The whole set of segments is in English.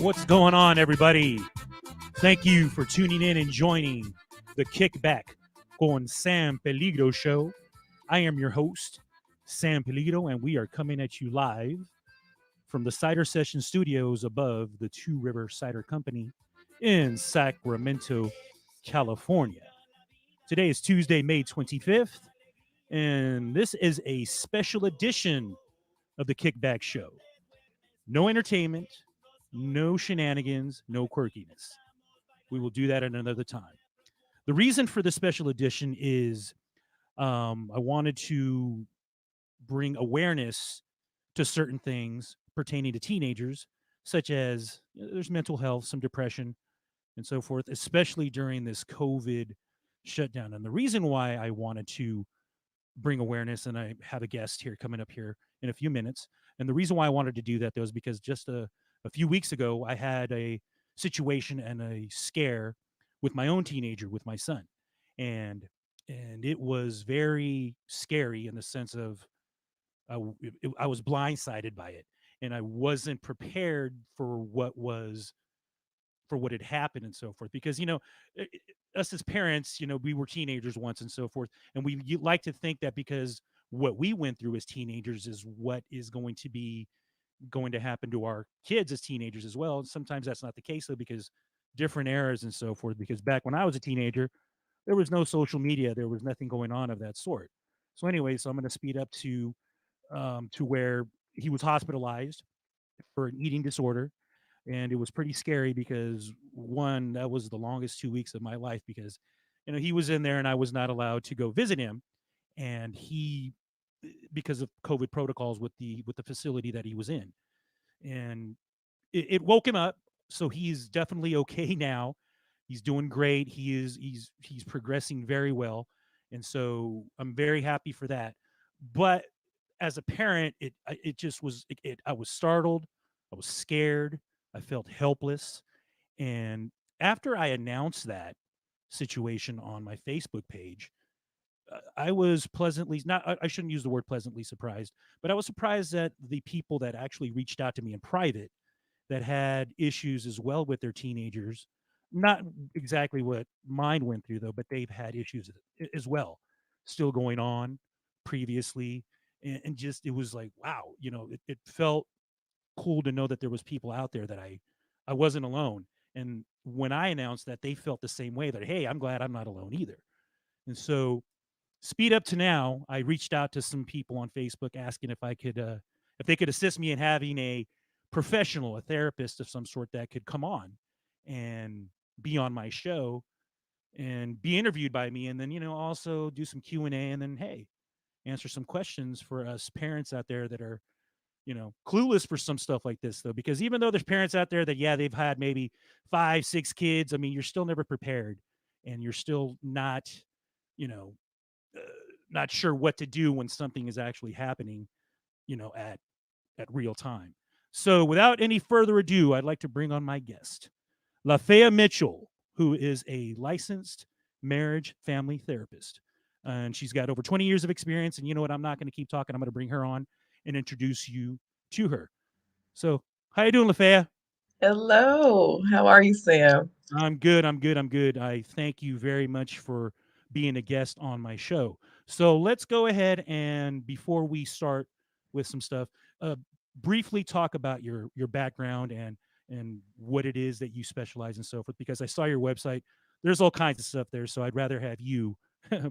What's going on, everybody? Thank you for tuning in and joining the Kickback con San Peligro show. I am your host, San Peligro, and we are coming at you live from the Cider Session Studios above the Two River Cider Company in Sacramento, California. Today is Tuesday, May 25th, and this is a special edition of the Kickback show. No entertainment, no shenanigans, no quirkiness. We will do that at another time. The reason for this special edition is I wanted to bring awareness to certain things pertaining to teenagers, such as there's mental health, some depression, and so forth, especially during this COVID shutdown. And the reason why I wanted to bring awareness, and I have a guest here coming up here in a few minutes, and the reason why I wanted to do that, though, is because just a few weeks ago, I had a situation and a scare with my own teenager, with my son, and it was very scary in the sense of I was blindsided by it, and I wasn't prepared for what had happened and so forth. Because us as parents, we were teenagers once and so forth, and we like to think that because what we went through as teenagers is what is going to happen to our kids as teenagers as well. And sometimes that's not the case, though, because different eras and so forth. Because back when I was a teenager, there was no social media, there was nothing going on of that sort. So anyway, so I'm going to speed up to where he was hospitalized for an eating disorder, and it was pretty scary because one, that was the longest 2 weeks of my life because he was in there and I was not allowed to go visit him, and he, because of COVID protocols with the facility that he was in, and it woke him up. So he's definitely okay now. He's doing great. He's progressing very well, and so I'm very happy for that. But as a parent, it just was I was startled, I was scared, I felt helpless, and after I announced that situation on my Facebook page, I was pleasantly not I shouldn't use the word pleasantly surprised, but I was surprised that the people that actually reached out to me in private that had issues as well with their teenagers, not exactly what mine went through though, but they've had issues as well, still going on previously, and just it was like wow, it felt cool to know that there was people out there that I wasn't alone. And when I announced that, they felt the same way that hey, I'm glad I'm not alone either. And so speed up to now, I reached out to some people on Facebook asking if they could assist me in having a professional, a therapist of some sort that could come on and be on my show and be interviewed by me, and then also do some Q&A, and then hey, answer some questions for us parents out there that are clueless for some stuff like this, though, because even though there's parents out there that yeah, they've had maybe 5 6 kids, I mean, you're still never prepared, and you're still not you know uh, not sure what to do when something is actually happening, at real time. So, without any further ado, I'd like to bring on my guest, Lafaya Mitchell, who is a licensed marriage family therapist. And she's got over 20 years of experience. And you know what? I'm not going to keep talking. I'm going to bring her on and introduce you to her. So, how you doing, Lafaya? Hello, how are you, Sam? I'm good. I'm good. I'm good. I thank you very much for being a guest on my show. So let's go ahead and before we start with some stuff, uh, briefly talk about your background and what it is that you specialize in, so forth. Because I saw your website. There's all kinds of stuff there, so I'd rather have you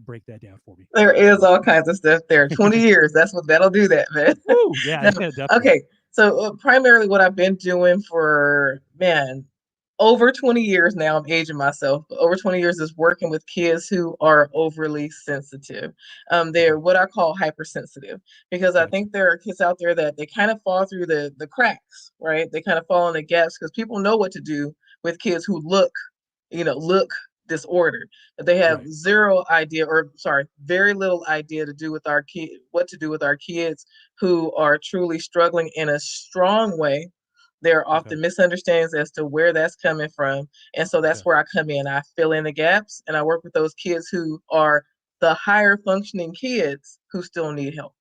break that down for me. There is all kinds of stuff there. 20 years, that's what that'll do that, man. Woo! Yeah, No, yeah, definitely. okay. So primarily what I've been doing for, man, over 20 years now, I'm aging myself, but over 20 years is working with kids who are overly sensitive. Okay, They're what I call hypersensitive because I gotcha. think there are kids out there that they kind of fall through the cracks, right? They kind of fall in the gaps because people know what to do with kids who look disordered. But they have Right. zero idea, or sorry, very little idea to do with our kid, what to do with our kids who are truly struggling in a strong way. There are Okay. often misunderstandings as to where that's coming from. And so that's Okay. where I come in. I fill in the gaps and I work with those kids who are the higher functioning kids who still need help.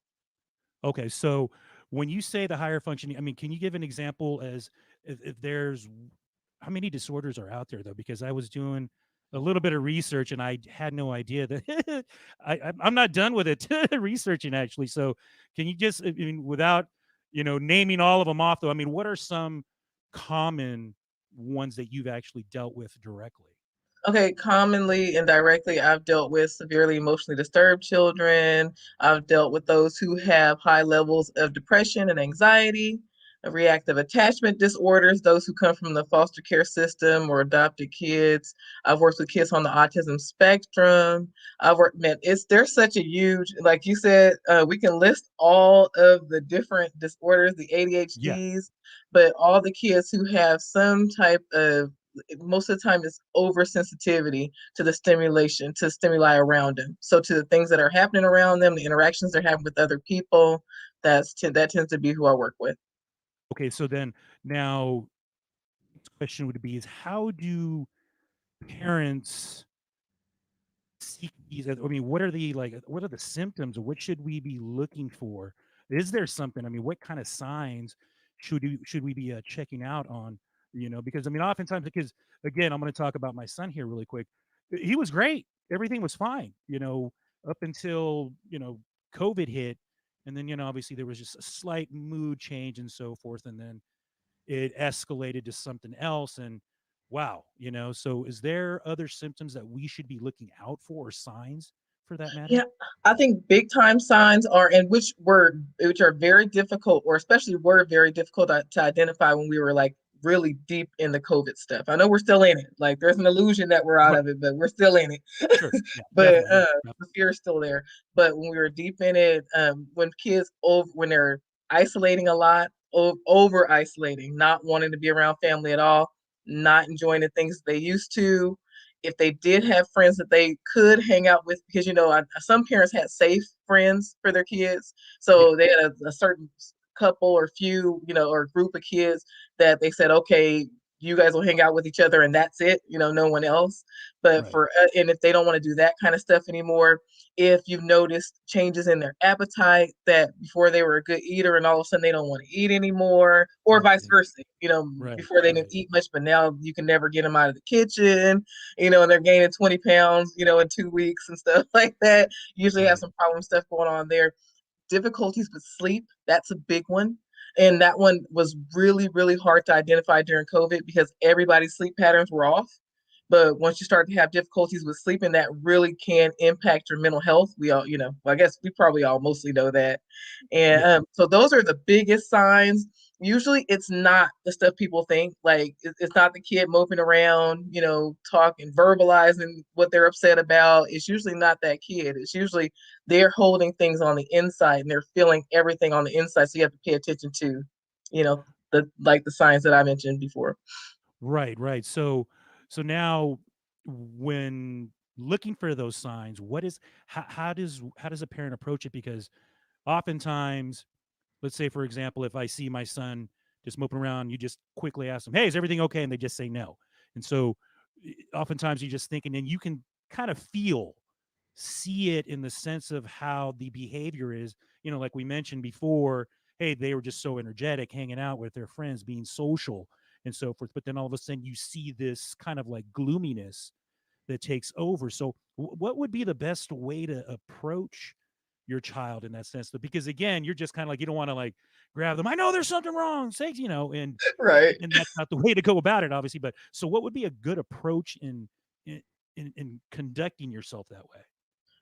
Okay. So when you say the higher functioning, I mean, can you give an example as if there's how many disorders are out there though? Because I was doing a little bit of research and I had no idea that I'm not done with it researching actually. So can you just, I mean, without naming all of them off though, I mean, what are some common ones that you've actually dealt with directly? Okay, commonly and directly, I've dealt with severely emotionally disturbed children. I've dealt with those who have high levels of depression and anxiety, reactive attachment disorders, those who come from the foster care system or adopted kids. I've worked with kids on the autism spectrum. I've worked, man, there's such a huge, like you said, we can list all of the different disorders, the Yeah. ADHDs, but all the kids who have some type of, most of the time it's oversensitivity to the stimulation, to stimuli around them. So to the things that are happening around them, the interactions they're having with other people, that tends to be who I work with. Okay. So then now, next question would be: is how do parents seek these? I mean, what are the like? What are the symptoms? What should we be looking for? Is there something? I mean, what kind of signs should we be checking out on? Because I mean, oftentimes, because again, I'm going to talk about my son here really quick. He was great. Everything was fine. Up until COVID hit, and then obviously there was just a slight mood change and so forth, and then it escalated to something else. And wow, so is there other symptoms that we should be looking out for, or signs for that matter? Yeah, I think big time signs are, and which are very difficult, or especially were very difficult to identify when we were like really deep in the COVID stuff. I know we're still in it. Like there's an illusion that we're out Right. of it, but we're still in it. Sure. Yeah, But definitely. Yeah. the fear is still there. But when we were deep in it, when kids when they're isolating a lot, over isolating, not wanting to be around family at all, not enjoying the things they used to, if they did have friends that they could hang out with, because some parents had safe friends for their kids, Yeah. so they had a certain couple or few, or group of kids that they said, okay, you guys will hang out with each other and that's it, no one else. But Right. for and if they don't want to do that kind of stuff anymore, if you've noticed changes in their appetite, that before they were a good eater and all of a sudden they don't want to eat anymore, or vice Okay. versa, Right. before they didn't Right. eat much, but now you can never get them out of the kitchen, and they're gaining 20 pounds, in 2 weeks and stuff like that. Usually have Right. some problem stuff going on there. Difficulties with sleep, that's a big one. And that one was really, really hard to identify during COVID because everybody's sleep patterns were off. But once you start to have difficulties with sleeping, that really can impact your mental health. We all, well, I guess we probably all mostly know that. And Yeah. so those are the biggest signs. Usually it's not the stuff people think. Like it's not the kid moping around, talking, verbalizing what they're upset about. It's usually not that kid. It's usually they're holding things on the inside and they're feeling everything on the inside. So you have to pay attention to, the signs that I mentioned before. Right. Right. So now, when looking for those signs, how does a parent approach it? Because oftentimes, let's say for example, if I see my son just moping around, you just quickly ask them, "Hey, is everything okay?" And they just say no. And so oftentimes you just thinking, and you can kind of see it in the sense of how the behavior is, like we mentioned before. Hey, they were just so energetic, hanging out with their friends, being social and so forth, but then all of a sudden you see this kind of like gloominess that takes over. So what would be the best way to approach your child in that sense? Because again, you're just kind of like, you don't want to like grab them. I know there's something wrong, say, Right. and that's not the way to go about it, obviously. But so, what would be a good approach in conducting yourself that way?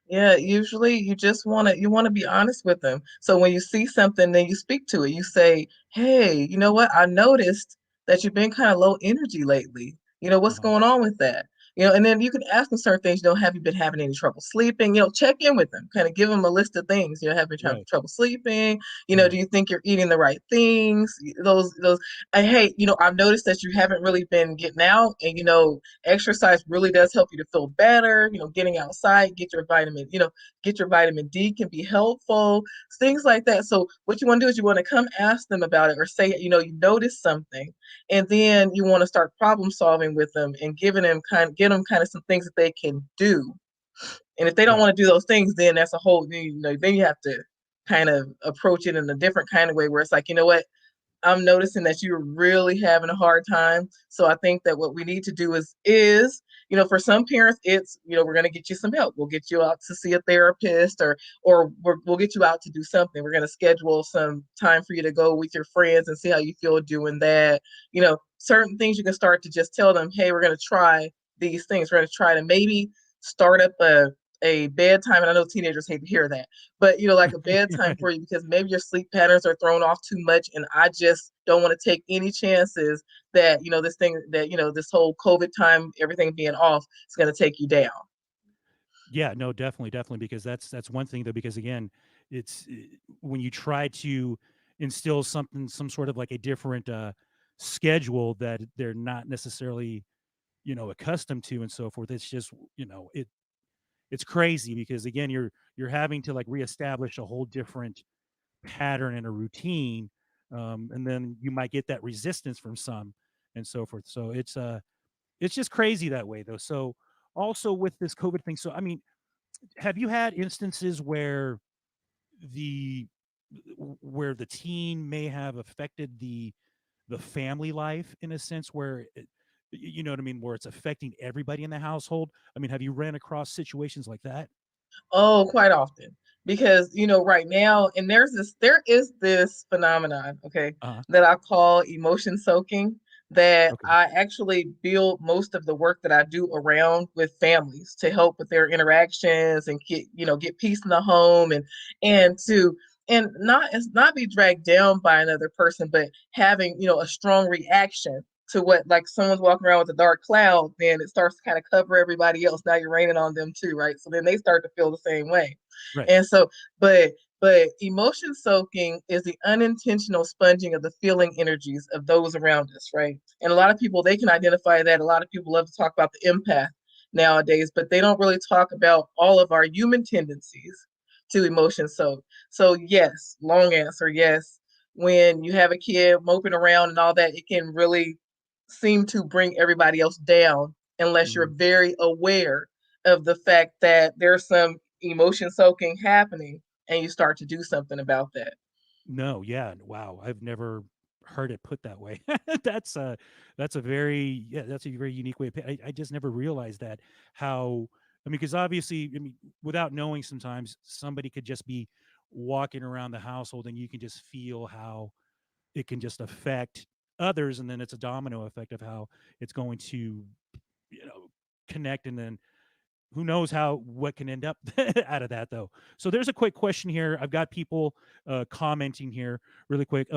Yeah, usually you want to be honest with them. So when you see something, then you speak to it. You say, "Hey, you know what? I noticed that you've been kind of low energy lately. What's Uh-huh. going on with that?" And then you can ask them certain things. Have you been having any trouble sleeping? Check in with them. Kind of give them a list of things. Have you Right. trouble sleeping? Do Right. you think you're eating the right things? Those. And hey, I've noticed that you haven't really been getting out, and exercise really does help you to feel better. Getting outside, get your vitamin D can be helpful, things like that. So what you want to do is you want to come ask them about it, or say, you notice something, and then you want to start problem solving with them and get them kind of some things that they can do. And if they don't Right. want to do those things, then that's a whole, then you have to kind of approach it in a different kind of way where it's like, you know what, I'm noticing that you're really having a hard time. So I think that what we need to do is, for some parents, it's, we're going to get you some help. We'll get you out to see a therapist, or we'll get you out to do something. We're going to schedule some time for you to go with your friends and see how you feel doing that. Certain things you can start to just tell them, hey, we're going to try these things. We're going to try to maybe start up a bedtime. And I know teenagers hate to hear that, but like a bedtime for you, because maybe your sleep patterns are thrown off too much, and I just don't want to take any chances that this thing that this whole COVID time, everything being off, is going to take you down. Yeah, no, definitely, definitely, because that's one thing though. Because again, when you try to instill something, some sort of like a different schedule that they're not necessarily accustomed to and so forth. It's just it's crazy because again, you're having to like reestablish a whole different pattern and a routine, and then you might get that resistance from some and so forth. So it's just crazy that way though. So also with this COVID thing, so I mean, have you had instances the where the teen may have affected the family life in a sense where you know what I mean, where it's affecting everybody in the household? I mean, have you ran across situations like that? Oh, quite often. Because, right now, and there is this phenomenon, okay, Uh-huh. that I call emotion soaking, that Okay. I actually build most of the work that I do around with families to help with their interactions and get peace in the home, and to and not be dragged down by another person, but having, a strong reaction to what, like, someone's walking around with a dark cloud, then it starts to kind of cover everybody else. Now you're raining on them too, right? So then they start to feel the same way. Right. And so, but emotion soaking is the unintentional sponging of the feeling energies of those around us, right? And a lot of people, they can identify that. A lot of people love to talk about the empath nowadays, but they don't really talk about all of our human tendencies to emotion soak. So yes, long answer, yes. When you have a kid moping around and all that, it can really seem to bring everybody else down unless you're Mhm. very aware of the fact that there's some emotion soaking happening and you start to do something about that. No, yeah, wow, I've never heard it put that way. That's a that's a very yeah, that's a very unique way of I just never realized that how I mean, because obviously, I mean, without knowing sometimes somebody could just be walking around the household and you can just feel how it can just affect others, and then it's a domino effect of how it's going to, you know, connect and then who knows how what can end up out of that though. So there's a quick question here. I've got people commenting here really quick.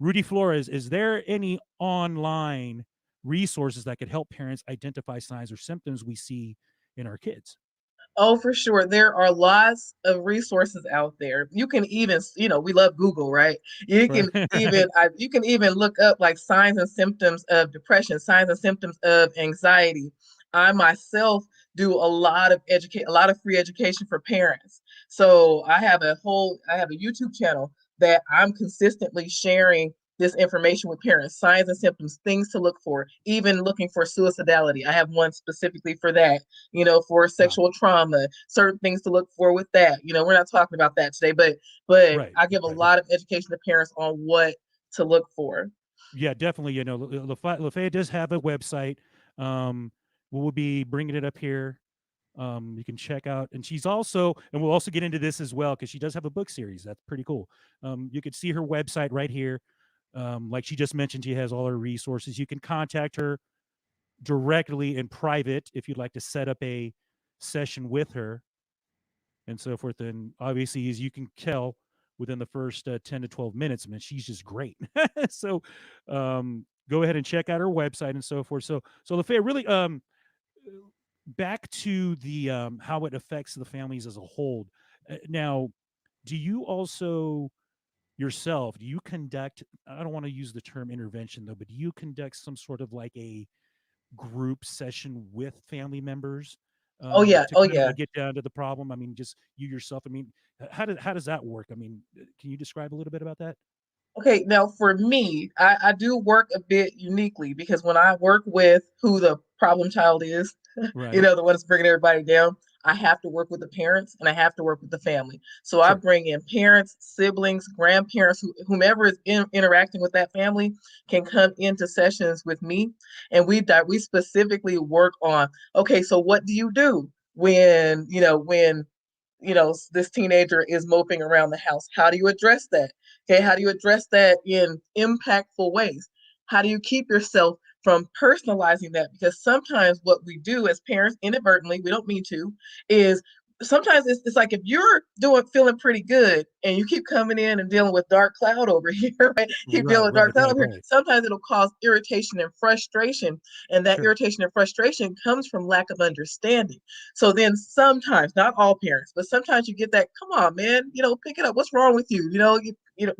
Rudy Flores, is there any online resources that could help parents identify signs or symptoms we see in our kids? Oh, for sure. There are lots of resources out there. You can even, we love Google, right? You Right. can you can even look up like signs and symptoms of depression, signs and symptoms of anxiety. I myself do a lot of free education for parents. So I have a YouTube channel that I'm consistently sharing this information with parents, signs and symptoms, things to look for, even looking for suicidality. I have one specifically for that, for Wow. sexual trauma, certain things to look for with that. We're not talking about that today, but Right. I give a Right. lot of education to parents on what to look for. Yeah, definitely. You know, Lafayette does have a website. We'll be bringing it up here. You can check out, and she's also, and we'll also get into this as well because she does have a book series. That's pretty cool. You could see her website right here. Like she just mentioned, she has all her resources. You can contact her directly in private if you'd like to set up a session with her and so forth. And obviously, as you can tell within the first 10 to 12 minutes, man, she's just great. So go ahead and check out her website and so forth. So Lafayette, really back to the how it affects the families as a whole. Now, do you also yourself do you conduct, I don't want to use the term intervention though, but do you conduct some sort of like a group session with family members Oh yeah, to oh kind of yeah. get down to the problem? I mean, just you yourself. I mean, how does that work? I mean, can you describe a little bit about that? Okay, now for me, I do work a bit uniquely because when I work with who the problem child is, Right. the one that's bringing everybody down, I have to work with the parents and I have to work with the family. So I Sure. bring in parents, siblings, grandparents, whomever is interacting with that family can come into sessions with me, and we specifically work on, okay, so what do you do when this teenager is moping around the house? How do you address that? Okay, how do you address that in impactful ways? How do you keep yourself from personalizing that? Because sometimes what we do as parents inadvertently, we don't mean to, is sometimes it's like if you're feeling pretty good and you keep coming in and dealing with dark cloud over here, right? Keep dealing Right, with dark right, cloud right, over here. right. Sometimes it'll cause irritation and frustration. And that Sure. irritation and frustration comes from lack of understanding. So then sometimes, not all parents, but sometimes you get that, come on, man, pick it up. What's wrong with you?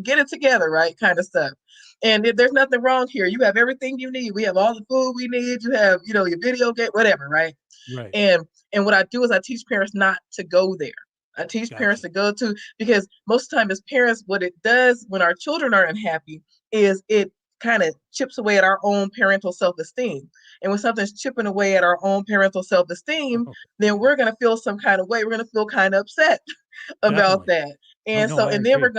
Get it together, right? Kind of stuff. And if there's nothing wrong here, you have everything you need. We have all the food we need. You have, your video game, whatever, right? Right. And what I do is I teach parents not to go there. I teach parents Gotcha. to go to, because most of the time as parents, what it does when our children are unhappy is it kind of chips away at our own parental self-esteem. And when something's chipping away at our own parental self-esteem, Oh, then yeah. we're going to feel some kind of way. We're going to feel kind of upset about Definitely. that. Oh, And no, so, I and then agree.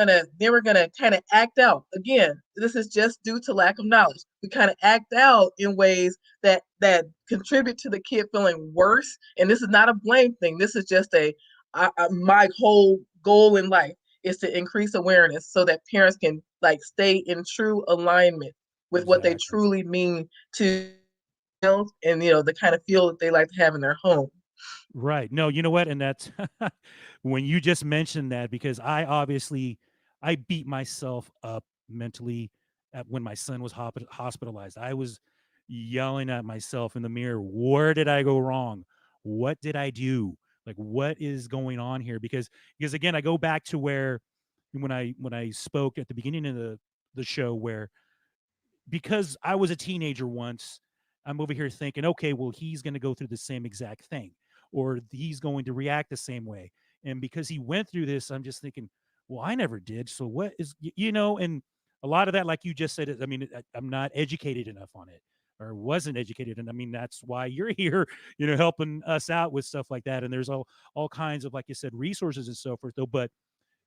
we're gonna kind of act out. Again, this is just due to lack of knowledge. We kind of act out in ways that contribute to the kid feeling worse. And this is not a blame thing. This is just my whole goal in life is to increase awareness so that parents can like stay in true alignment with what they Exactly. truly mean to themselves, and the kind of feel that they like to have in their home. Right. No, you know what? And that's when you just mentioned that, because I beat myself up mentally when my son was hospitalized. I was yelling at myself in the mirror. Where did I go wrong? What did I do? Like, what is going on here? Because again, I go back to where when I spoke at the beginning of the show, where because I was a teenager once, I'm over here thinking, okay, well, he's going to go through the same exact thing, or he's going to react the same way. And because he went through this, I'm just thinking, well, I never did. So what is, and a lot of that, like you just said, I mean, I'm not educated enough on it, or wasn't educated. And I mean, that's why you're here, helping us out with stuff like that. And there's all kinds of, like you said, resources and so forth, though. But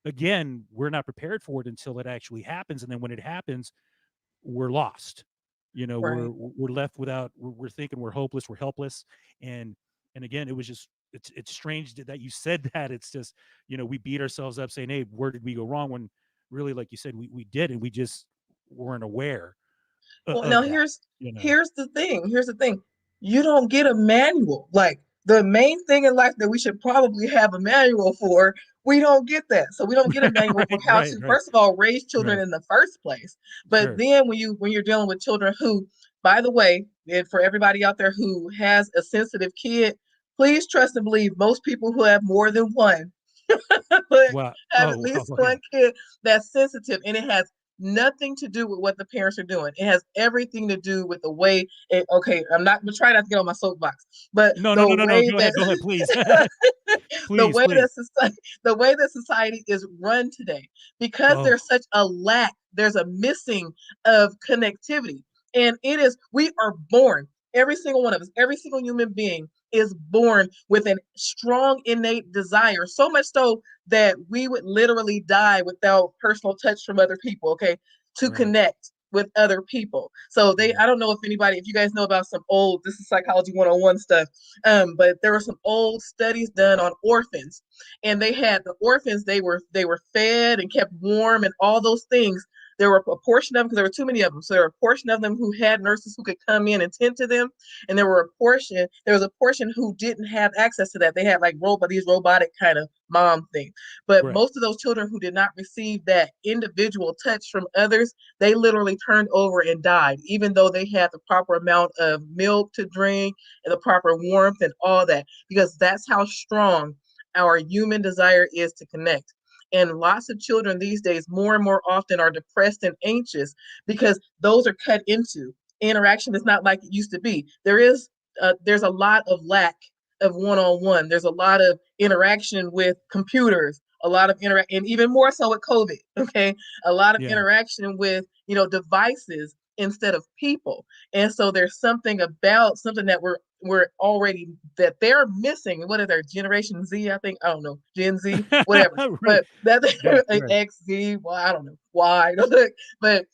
again, we're not prepared for it until it actually happens. And then when it happens, we're lost. We're Right. we're left without. We're thinking we're hopeless. We're helpless. And again, it was just it's strange that you said that. It's just we beat ourselves up saying, "Hey, where did we go wrong?" When really, like you said, we did, and we just weren't aware Well, now of that. here's You know. here's the thing. Here's the thing. You don't get a manual. Like the main thing in life that we should probably have a manual for, we don't get that. So we don't get a manual for Right. how Right. to, Right. first of all, raise children Right. in the first place. But Sure. then when you're dealing with children who, by the way, and for everybody out there who has a sensitive kid, please trust and believe most people who have more than one Wow. have at Oh. least Wow. Yeah. one kid that's sensitive, and it has nothing to do with what the parents are doing. It has everything to do with the way it, okay, I'm not gonna try not to get on my soapbox, but No. No. the No. No. No. way Go ahead. that Go ahead, please. the Please. way Please. that society the way that society is run today, because Oh. there's such a lack, there's a missing of connectivity. And it is, we are born, every single one of us, every single human being is born with a strong innate desire, so much so that we would literally die without personal touch from other people, okay, to Right. connect with other people. So Yeah. I don't know if you guys know about some old, this is psychology 101 stuff, but there were some old studies done on orphans, and they had the orphans. They were fed and kept warm and all those things. There were a portion of them, because there were too many of them. So there were a portion of them who had nurses who could come in and tend to them, and there was a portion who didn't have access to that. They had like these robotic kind of mom things. But Right. most of those children who did not receive that individual touch from others, they literally turned over and died, even though they had the proper amount of milk to drink and the proper warmth and all that, because that's how strong our human desire is to connect. And lots of children these days, more and more often, are depressed and anxious because those are cut into. Interaction is not like it used to be. There's a lot of lack of one-on-one. There's a lot of interaction with computers, a lot of interact, and even more so with COVID. Okay, a lot of Yeah. interaction with devices instead of people. And so there's something that we're we're already that they're missing. What are their Generation Z? I think, I don't know, Gen Z, whatever. Right. But that Right. like Right. X, Z, well, I don't know why, but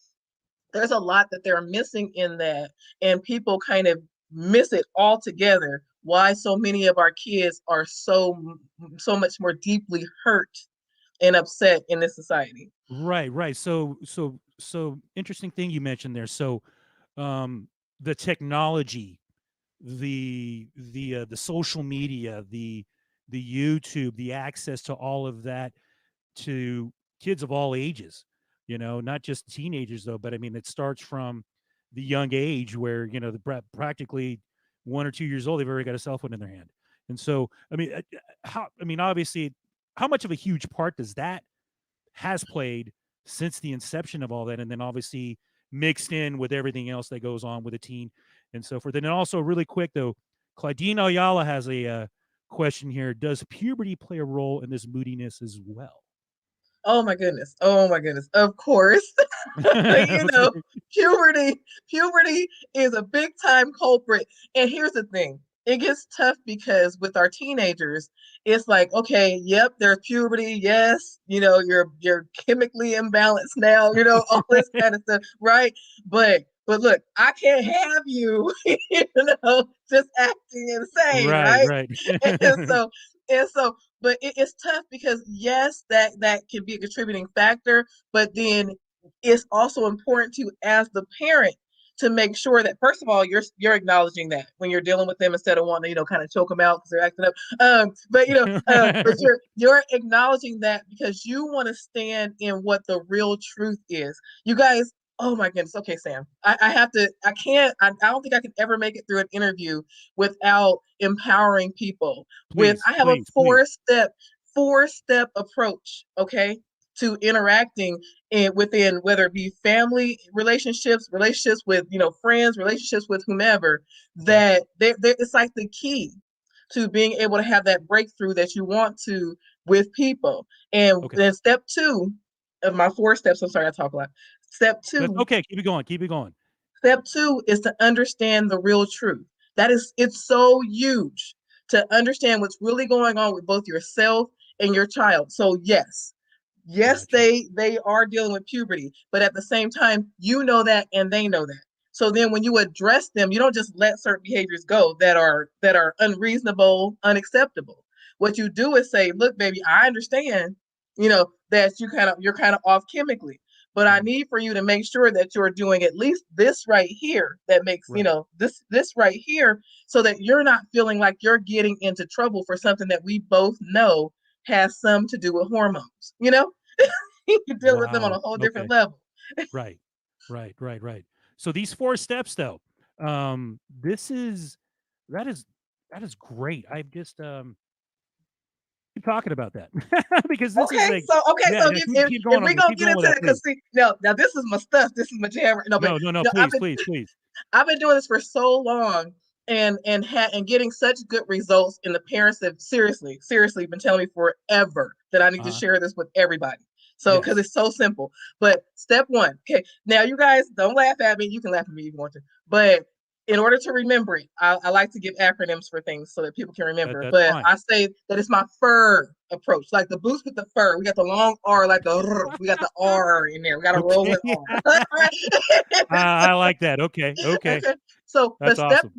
there's a lot that they're missing in that, and people kind of miss it altogether. Why so many of our kids are so much more deeply hurt and upset in this society. Right. Right. So interesting thing you mentioned there. So the technology, the social media, the YouTube, the access to all of that to kids of all ages, not just teenagers though, but I mean it starts from the young age where, the practically 1 or 2 years old, they've already got a cell phone in their hand. And so, I mean, obviously, how much of a huge part does that has played since the inception of all that, and then obviously mixed in with everything else that goes on with a teen and so forth. And then also, really quick though, Claudine Ayala has a question here: does puberty play a role in this moodiness as well? Oh my goodness. Oh my goodness. Of course. you know, Okay. puberty is a big time culprit. And here's the thing. It gets tough because with our teenagers, it's like, okay, yep, there's puberty. Yes, you're chemically imbalanced now, all this kind of stuff, right? But look, I can't have you, just acting insane, Right, right? right. And so and so but it's tough because yes, that can be a contributing factor, but then it's also important to, as the parent, to make sure that first of all you're acknowledging that when you're dealing with them instead of wanting to kind of choke them out because they're acting up. But you're acknowledging that because you want to stand in what the real truth is. You guys, oh my goodness. Okay, Sam, I have to. I don't think I can ever make it through an interview without empowering people with. Please, I have a please, please. four step approach. Okay, to interacting within, whether it be family relationships with friends, relationships with whomever, Okay. that it's like the key to being able to have that breakthrough that you want to with people. And Okay. then step two of my four steps. I'm sorry, I talk a lot. Step That's two okay. Keep it going. Keep it going. Step two is to understand the real truth. It's so huge to understand what's really going on with both yourself and your child. So yes, Gotcha. they are dealing with puberty, but at the same time, you know that and they know that. So then when you address them, you don't just let certain behaviors go that are unreasonable, unacceptable. What you do is say, look, baby, I understand, that you're kind of off chemically, but I Mhm. need for you to make sure that you're doing at least this right here that makes, Right. this right here, so that you're not feeling like you're getting into trouble for something that we both know has some to do with hormones. You deal with them on a Wow. whole different Okay. level. Right. Right. Right. Right. So these 4 steps, though, this is that is that is great. I've just keep talking about that because this is Okay, like, so yeah, yeah. if Keep if, keep if going on we that. gonna Keep get going with into that, it, because please. see, now this is my stuff. This is my jam. No, but No, no, no. I've Please, been please, please. I've been doing this for so long, and getting such good results, and the parents have seriously been telling me forever that I need Uh to huh. share this with everybody. So because Yes. it's so simple. But step one, okay. Now you guys don't laugh at me. You can laugh at me if you want to, but in order to remember it, I like to give acronyms for things so that people can remember. That's But fine. I say that it's my fur approach, like the boost with the fur. We got the long R, like we got the R in there. We got a Okay. rolling R. I like that. Okay. Okay. Okay. So, but That's awesome.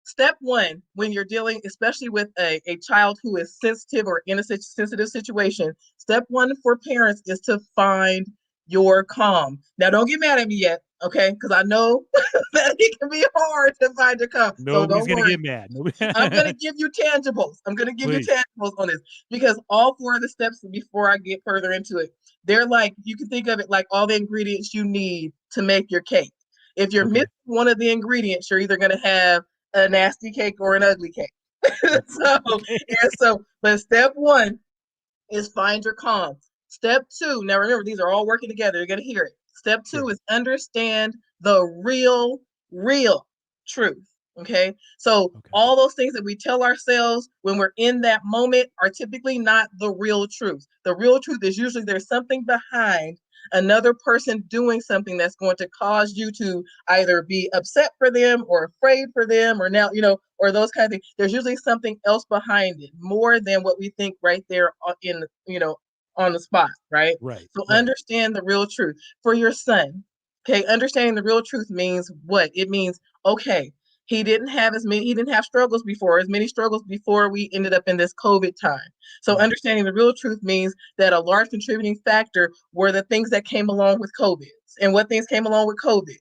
step one, when you're dealing, especially with a child who is sensitive or in a sensitive situation, step one for parents is to find your calm. Now, don't get mad at me yet, okay? Because I know that it can be hard to find your calm. So Nobody's don't gonna worry. get mad. I'm going to give you tangibles. I'm going to give you Please. tangibles on this, because all four of the steps, before I get further into it, they're like, you can think of it like all the ingredients you need to make your cake. If you're Okay. missing one of the ingredients, you're either going to have a nasty cake or an ugly cake. so, Okay. but step one is find your calm. Step two, now remember, these are all working together. You're going to hear it. Step two Sure. is understand the real truth. Okay. So Okay. all those things that we tell ourselves when we're in that moment are typically not the real truth. The real truth is usually there's something behind another person doing something that's going to cause you to either be upset for them or afraid for them, or now, or those kind of things. There's usually something else behind it, more than what we think right there in, on the spot, right? Right. So Right. understand the real truth for your son. Okay, understanding the real truth means what? It means, okay, he didn't have struggles before, as many struggles before we ended up in this COVID time. So Right. understanding the real truth means that a large contributing factor were the things that came along with COVID. And what things came along with COVID?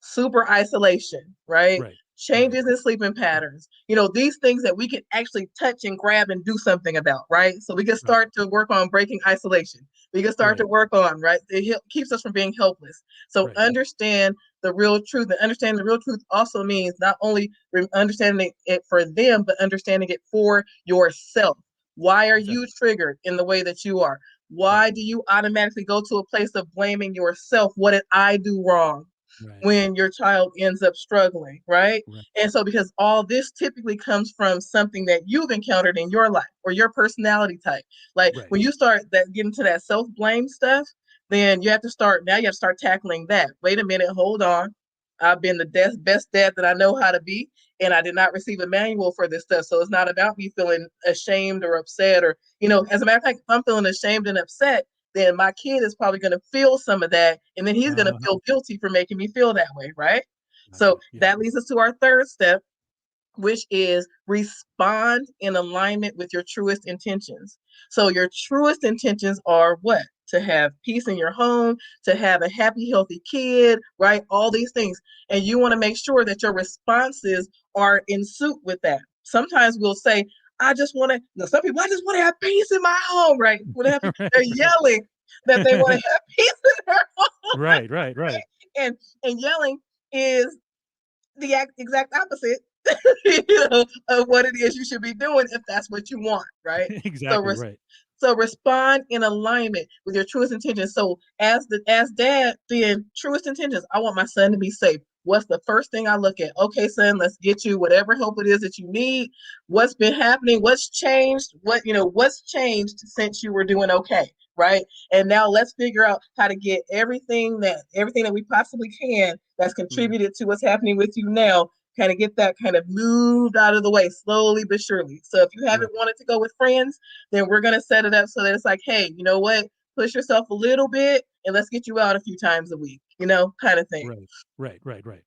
Super isolation, right? Right. Right. Changes in sleeping patterns. These things that we can actually touch and grab and do something about, right? So we can Right. start to work on breaking isolation. We can start Right. to work on, right? It keeps us from being helpless. So Right. understand the real truth. And understanding the real truth also means not only understanding it for them, but understanding it for yourself. Why are you Exactly. triggered in the way that you are? Right. Why do you automatically go to a place of blaming yourself? What did I do wrong? Right. When your child ends up struggling, right? Right. And so, because all this typically comes from something that you've encountered in your life or your personality type. Like Right. when you start getting to that self blame stuff, then you have to start tackling that. Wait a minute, hold on. I've been the best dad that I know how to be, and I did not receive a manual for this stuff. So it's not about me feeling ashamed or upset, or as a matter of fact, if I'm feeling ashamed and upset, then my kid is probably going to feel some of that, and then he's going to Uh-huh. feel guilty for making me feel that way, right? So Gotcha. Yeah. that leads us to our third step, which is respond in alignment with your truest intentions. So your truest intentions are what? To have peace in your home, to have a happy, healthy kid, right? All these things. And you want to make sure that your responses are in suit with that. Sometimes we'll say, I just want to, some people, I just want to have peace in my home, right? They're yelling that they want to have peace in their home. Right. Right. Right. And yelling is the exact opposite of what it is you should be doing if that's what you want, right? So Exactly. Right. so respond in alignment with your truest intentions. So as dad, then truest intentions. I want my son to be safe. What's the first thing I look at? Okay, son, let's get you whatever help it is that you need. What's been happening? What's changed? What's changed since you were doing okay, right? And now let's figure out how to get everything that we possibly can that's Mm. contributed to what's happening with you now, kind of get that kind of moved out of the way slowly but surely. So if you Right. haven't wanted to go with friends, then we're going to set it up so that it's like, hey, you know what? Push yourself a little bit and let's get you out a few times a week, kind of thing. Right. Right. Right. Right.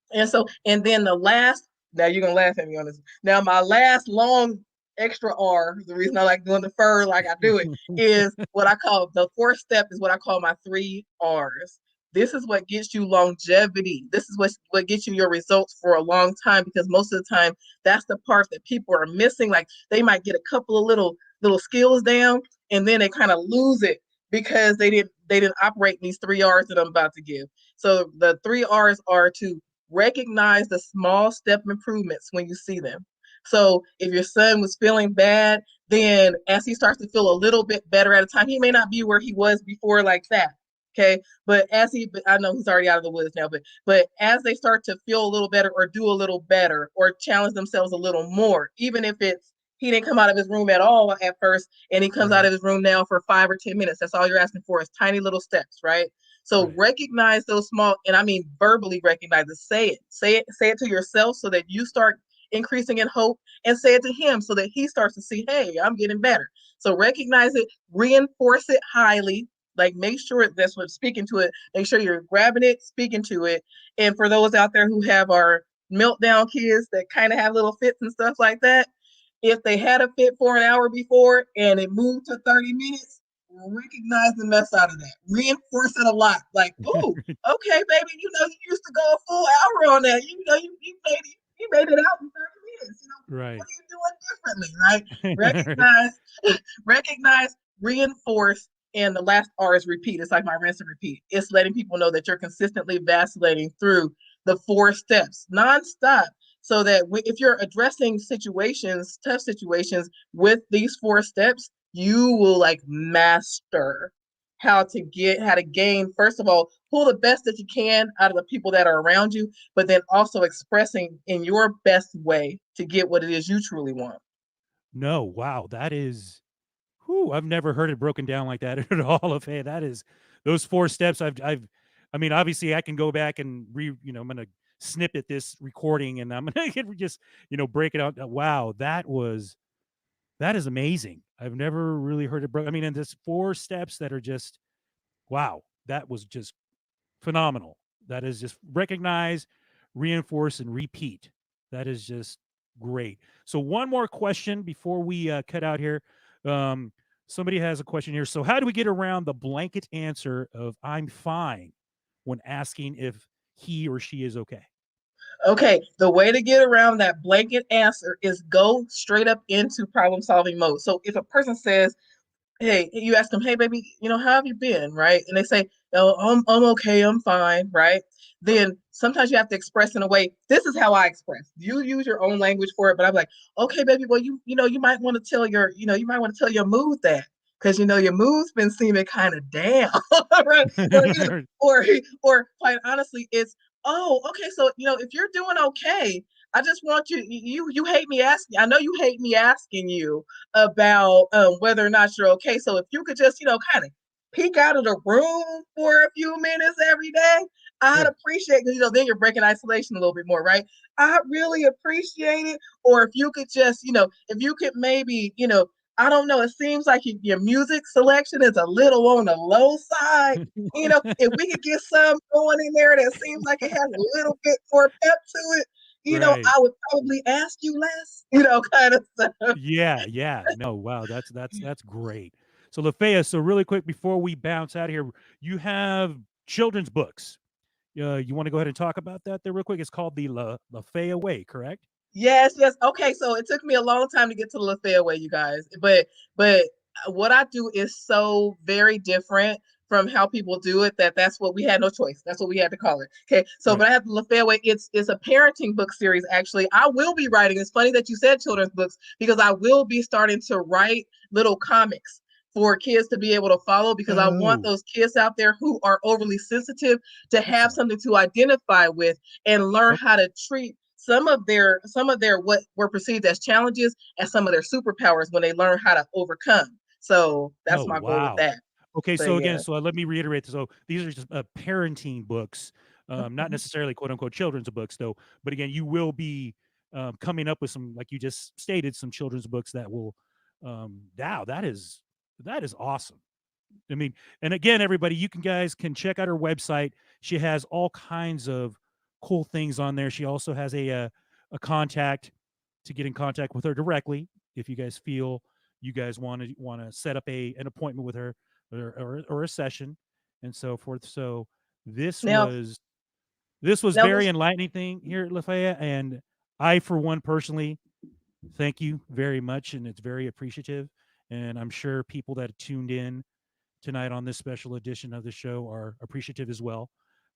And then the last, now you're going to laugh at me on this. Now, my last long extra R, the reason I like doing the fur like I do it, is what I call the fourth step, is what I call my 3 R's. This is what gets you longevity. This is what gets you your results for a long time, because most of the time that's the part that people are missing. Like they might get a couple of little skills down and then they kind of lose it because they didn't operate in these 3 R's that I'm about to give. So the 3 R's are to recognize the small step improvements when you see them. So if your son was feeling bad, then as he starts to feel a little bit better at a time, he may not be where he was before like that. Okay. But I know he's already out of the woods now, but as they start to feel a little better or do a little better or challenge themselves a little more, even if it's he didn't come out of his room at all at first and he comes out Right. of his room now for 5 or 10 minutes. That's all you're asking for is tiny little steps, right? So Right. recognize those small, and I mean verbally recognize it. Say it to yourself so that you start increasing in hope, and say it to him so that he starts to see, hey, I'm getting better. So recognize it, reinforce it highly. Like make sure that's what speaking to it. Make sure you're grabbing it, speaking to it. And for those out there who have our meltdown kids that kind of have little fits and stuff like that, if they had a fit for an hour before and it moved to 30 minutes, recognize the mess out of that. Reinforce it a lot. Like, oh, okay, baby, you used to go a full hour on that. You made it out in 30 minutes. What Right. are you doing differently, right? Recognize, reinforce, and the last R is repeat. It's like my rinse and repeat. It's letting people know that you're consistently vacillating through the 4 steps nonstop, so that if you're addressing tough situations with these 4 steps, you will like master how to gain, first of all, pull the best that you can out of the people that are around you, but then also expressing in your best way to get what it is you truly want. No. Wow. That is. Whew, I've never heard it broken down like that at all. Of hey, that is those 4 steps. I mean, obviously, I can go back and I'm gonna snippet this recording, and I'm gonna just break it out. Wow, that is amazing. I've never really heard it. I mean, and there's 4 steps that are just wow. That was just phenomenal. That is just recognize, reinforce, and repeat. That is just great. So one more question before we cut out here. Um, Somebody has a question here. So how do we get around the blanket answer of "I'm fine" when asking if he or she is okay? Okay, the way to get around that blanket answer is go straight up into problem solving mode. So if a person says, hey, you ask them, hey, baby, how have you been? Right. And they say, oh, I'm okay. I'm fine. Right. Then sometimes you have to express in a way. This is how I express. You use your own language for it. But I'm like, okay, baby, well, you might want to tell you might want to tell your mood that because, your mood's been seeming kind of down. Right. Or, or quite honestly, it's, oh, okay. So, if you're doing okay, I just want you hate me asking. I know you hate me asking you about whether or not you're okay. So if you could just, kind of peek out of the room for a few minutes every day, I'd Sure. appreciate because then you're breaking isolation a little bit more, right? I really appreciate it. Or if you could just, if you could maybe, I don't know, it seems like your music selection is a little on the low side. If we could get some going in there that seems like it has a little bit more pep to it, Right. I would probably ask you less, kind of stuff. Yeah, yeah. No, wow, that's great. So Lafaya, so really quick before we bounce out of here, you have children's books. You want to go ahead and talk about that there real quick? It's called the Lafaya Way, correct? Yes, yes. Okay, so it took me a long time to get to the Lafaya Way, you guys. But what I do is so very different from how people do it that's what we had no choice. That's what we had to call it. Okay. So Right. but I have the Lafaya Way. It's a parenting book series, actually. I will be writing. It's funny that you said children's books because I will be starting to write little comics for kids to be able to follow because I want Oh, those kids out there who are overly sensitive to have excellent. something to identify with and learn Okay. how to treat some of their what were perceived as challenges and some of their superpowers when they learn how to overcome. So that's Oh, my goal with wow. that. Okay, But so again, yeah. so let me reiterate. So these are just parenting books, not Mhm. necessarily quote unquote children's books, though. But again, you will be coming up with some, like you just stated, some children's books that will. Wow, that is awesome. I mean, and again, everybody, you can guys can check out her website. She has all kinds of cool things on there. She also has a contact to get in contact with her directly if you guys feel you guys want to set up an appointment with her or a session and so forth. So this Now, was this was now very this enlightening thing here at Lafayette, and I, for one, personally, thank you very much, and it's very appreciative. And I'm sure people that tuned in tonight on this special edition of the show are appreciative as well.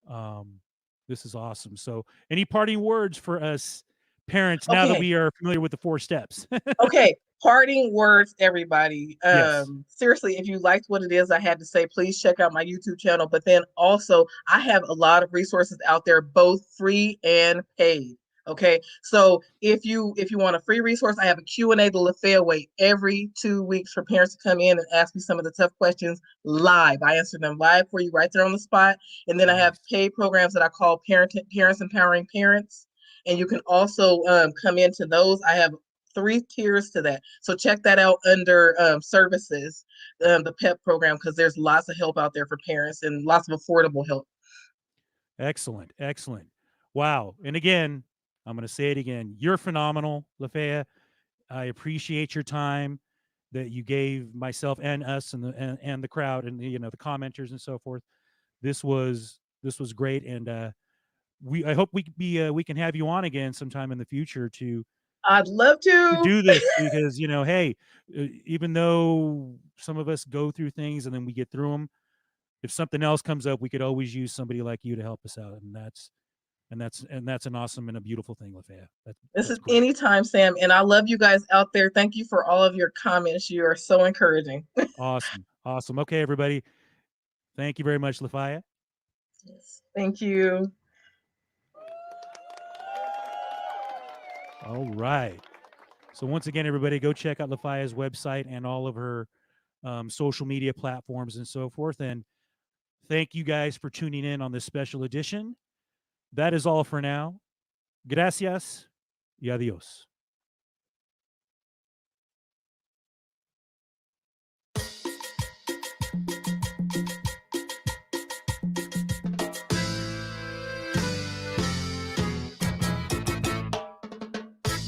Um, this is awesome. So, any parting words for us parents now that okay. we are familiar with the 4 steps? Okay, parting words, everybody. Yes. Seriously, if you liked what it is I had to say, please check out my YouTube channel. But then also, I have a lot of resources out there, both free and paid. Okay, so if you want a free resource, I have a Q&A the Lafaya Way every 2 weeks for parents to come in and ask me some of the tough questions live. I answer them live for you right there on the spot. And then I have Nice. paid programs that I call Parents Empowering Parents. And you can also come into those. I have 3 tiers to that. So check that out under services, the PEP program, because there's lots of help out there for parents and lots of affordable help. Excellent. Excellent. Wow. And again, I'm going to say it again. You're phenomenal, Lafaya. I appreciate your time that you gave myself and us and the crowd and the commenters and so forth. This was great, and I hope we can have you on again sometime in the future I'd love to to. do this because hey, even though some of us go through things and then we get through them, if something else comes up, we could always use somebody like you to help us out, and that's an awesome and a beautiful thing, Lafaya. This That's is great. anytime, Sam. And I love you guys out there. Thank you for all of your comments. You are so encouraging. Awesome, awesome. Okay, everybody, thank you very much, Lafaya. Yes. Thank you. All right. So once again, everybody, go check out Lafaya's website and all of her social media platforms and so forth. And thank you guys for tuning in on this special edition. That is all for now. Gracias y adios.